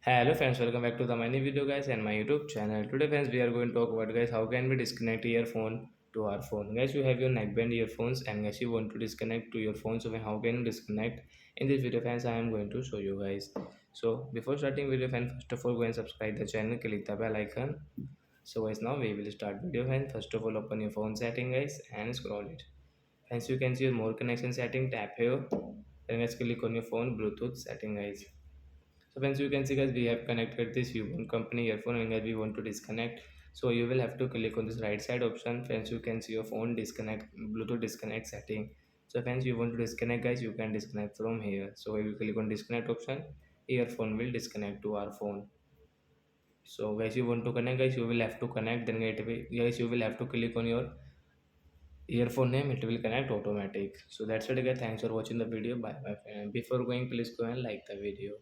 Hello friends, welcome back to the my new video guys and my YouTube channel. Today friends we are going to talk about guys how can we disconnect earphone to our phone. Guys, you have your neckband earphones and guys you want to disconnect to your phone, so how can you disconnect? In this video friends I am going to show you guys. So before starting video friends, first of all go and subscribe the channel, click the bell icon. So guys, now we will start video friends. First of all open your phone setting guys and scroll it. Friends, you can see more connection setting, tap here. Then guys click on your phone Bluetooth setting guys. So friends, you can see guys we have connected this U1 company earphone and guys we want to disconnect. So you will have to click on this right side option. Friends, you can see your phone disconnect Bluetooth disconnect setting. So friends, you want to disconnect guys, you can disconnect from here. So if you click on disconnect option, earphone will disconnect to our phone. So guys, you want to connect guys, you will have to connect. Then guys you will have to click on your earphone name, it will connect automatic. So that's it guys, thanks for watching the video. Bye bye. And before going, please go and like the video.